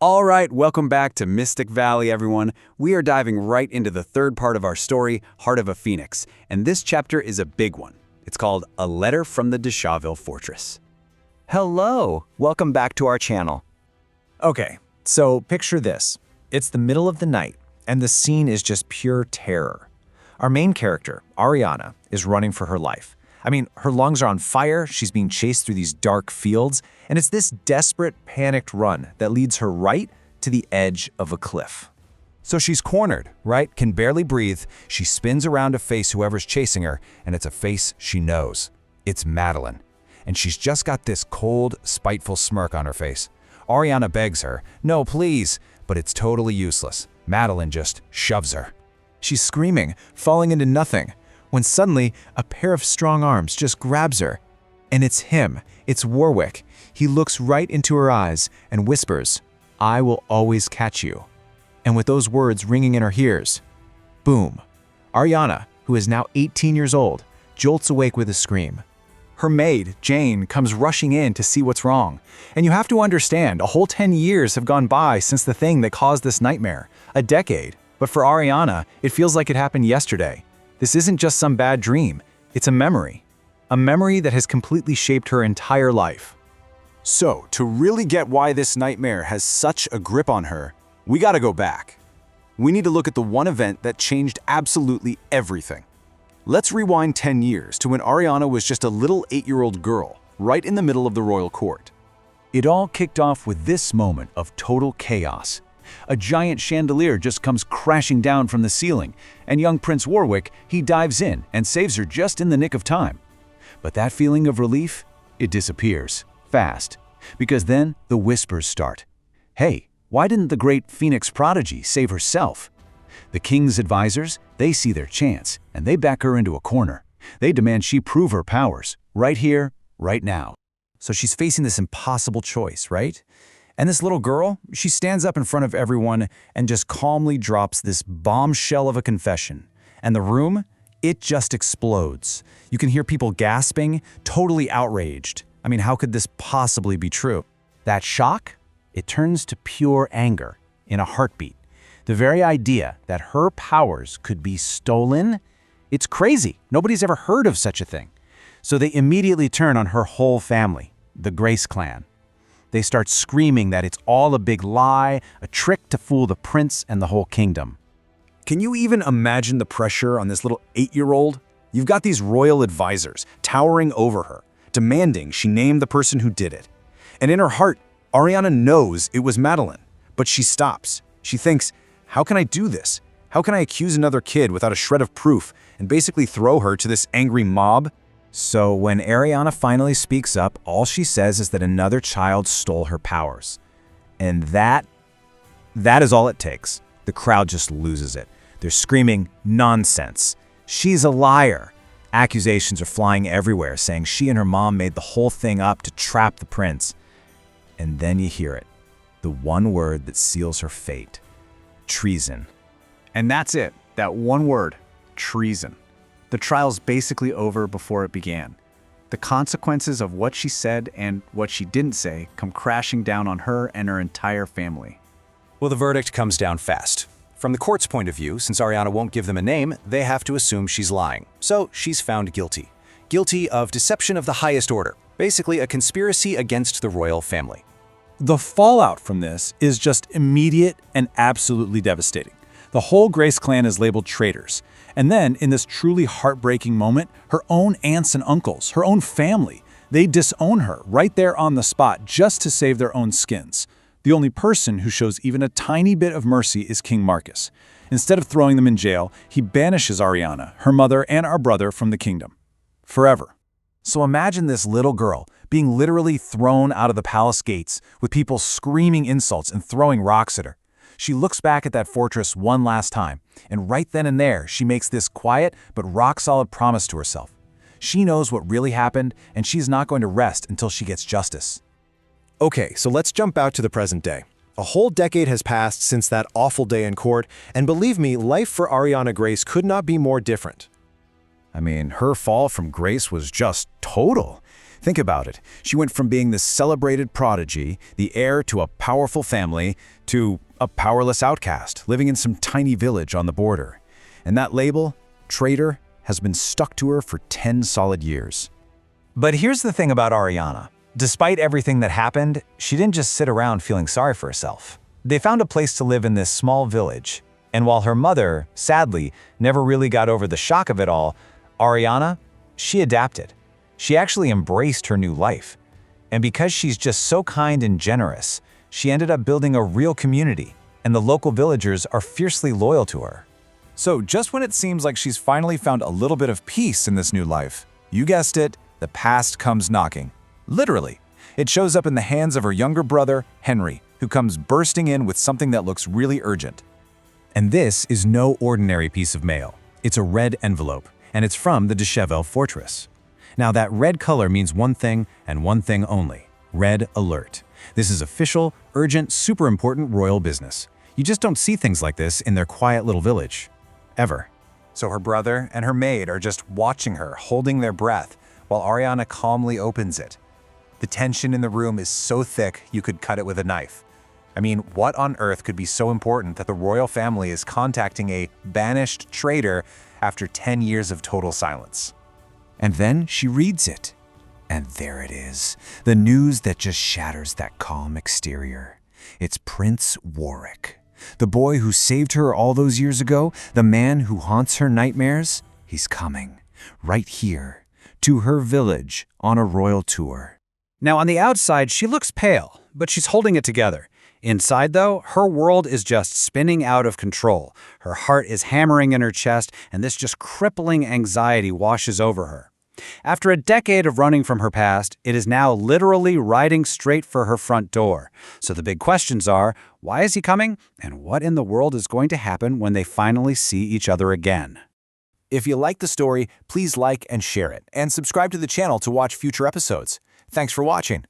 All right, welcome back to Mystic Valley, everyone. We are diving right into the third part of our story, Heart of a Phoenix, and this chapter is a big one. It's called A Letter from the Chaville Fortress. Hello! Welcome back to our channel. Okay, so picture this. It's the middle of the night, and the scene is just pure terror. Our main character, Ariana, is running for her life. Her lungs are on fire, she's being chased through these dark fields, and it's this desperate, panicked run that leads her right to the edge of a cliff. So she's cornered, right? Can barely breathe. She spins around to face whoever's chasing her, and it's a face she knows. It's Madeline. And she's just got this cold, spiteful smirk on her face. Ariana begs her, "No, please," but it's totally useless. Madeline just shoves her. She's screaming, falling into nothing, when suddenly a pair of strong arms just grabs her. And it's him, it's Warwick. He looks right into her eyes and whispers, "I will always catch you." And with those words ringing in her ears, boom, Ariana, who is now 18 years old, jolts awake with a scream. Her maid, Jane, comes rushing in to see what's wrong. And you have to understand, a whole 10 years have gone by since the thing that caused this nightmare. A decade. But for Ariana, it feels like it happened yesterday. This isn't just some bad dream, it's a memory. A memory that has completely shaped her entire life. So, to really get why this nightmare has such a grip on her, we gotta go back. We need to look at the one event that changed absolutely everything. Let's rewind 10 years to when Ariana was just a little 8-year-old girl, right in the middle of the royal court. It all kicked off with this moment of total chaos. A giant chandelier just comes crashing down from the ceiling, and young Prince Warwick, he dives in and saves her just in the nick of time. But that feeling of relief, it disappears, fast, because then the whispers start. Hey, why didn't the great Phoenix prodigy save herself? The king's advisors, they see their chance, and they back her into a corner. They demand she prove her powers, right here, right now. So she's facing this impossible choice, right? And this little girl, she stands up in front of everyone and just calmly drops this bombshell of a confession. And the room, it just explodes. You can hear people gasping, totally outraged. How could this possibly be true? That shock, it turns to pure anger in a heartbeat. The very idea that her powers could be stolen, it's crazy. Nobody's ever heard of such a thing. So they immediately turn on her whole family, the Grace clan. They start screaming that it's all a big lie, a trick to fool the prince and the whole kingdom. Can you even imagine the pressure on this little 8-year-old? You've got these royal advisors towering over her, demanding she name the person who did it. And in her heart, Ariana knows it was Madeline, but she stops. She thinks, how can I do this? How can I accuse another kid without a shred of proof and basically throw her to this angry mob? So when Ariana finally speaks up, all she says is that another child stole her powers. And that is all it takes. The crowd just loses it. They're screaming, "Nonsense. She's a liar." Accusations are flying everywhere, saying she and her mom made the whole thing up to trap the prince. And then you hear it, the one word that seals her fate: treason. And that's it, that one word, treason. The trial's basically over before it began. The consequences of what she said and what she didn't say come crashing down on her and her entire family. Well, the verdict comes down fast. From the court's point of view, since Ariana won't give them a name, they have to assume she's lying. So she's found guilty. Guilty of deception of the highest order, basically a conspiracy against the royal family. The fallout from this is just immediate and absolutely devastating. The whole Grace clan is labeled traitors. And then, in this truly heartbreaking moment, her own aunts and uncles, her own family, they disown her right there on the spot just to save their own skins. The only person who shows even a tiny bit of mercy is King Marcus. Instead of throwing them in jail, he banishes Ariana, her mother, and our brother from the kingdom. Forever. So imagine this little girl being literally thrown out of the palace gates with people screaming insults and throwing rocks at her. She looks back at that fortress one last time, and right then and there, she makes this quiet but rock-solid promise to herself. She knows what really happened, and she's not going to rest until she gets justice. Okay, so let's jump out to the present day. A whole decade has passed since that awful day in court, and believe me, life for Ariana Grace could not be more different. I mean, her fall from grace was just total. Think about it. She went from being this celebrated prodigy, the heir to a powerful family, to a powerless outcast living in some tiny village on the border. And that label, traitor, has been stuck to her for 10 solid years. But here's the thing about Ariana. Despite everything that happened, she didn't just sit around feeling sorry for herself. They found a place to live in this small village, and while her mother, sadly, never really got over the shock of it all, Ariana, she adapted. She actually embraced her new life. And because she's just so kind and generous, she ended up building a real community, and the local villagers are fiercely loyal to her. So just when it seems like she's finally found a little bit of peace in this new life, you guessed it, the past comes knocking. Literally. It shows up in the hands of her younger brother, Henry, who comes bursting in with something that looks really urgent. And this is no ordinary piece of mail. It's a red envelope, and it's from the Chaville fortress. Now that red color means one thing and one thing only: red alert. This is official, urgent, super important royal business. You just don't see things like this in their quiet little village. Ever. So her brother and her maid are just watching her, holding their breath, while Ariana calmly opens it. The tension in the room is so thick you could cut it with a knife. I mean, what on earth could be so important that the royal family is contacting a banished traitor after 10 years of total silence? And then she reads it. And there it is, the news that just shatters that calm exterior. It's Prince Warwick. The boy who saved her all those years ago, the man who haunts her nightmares, he's coming, right here, to her village on a royal tour. Now, on the outside, she looks pale, but she's holding it together. Inside, though, her world is just spinning out of control. Her heart is hammering in her chest, and this just crippling anxiety washes over her. After a decade of running from her past, it is now literally riding straight for her front door. So the big questions are, why is he coming? And what in the world is going to happen when they finally see each other again? If you like the story, please like and share it, and subscribe to the channel to watch future episodes. Thanks for watching.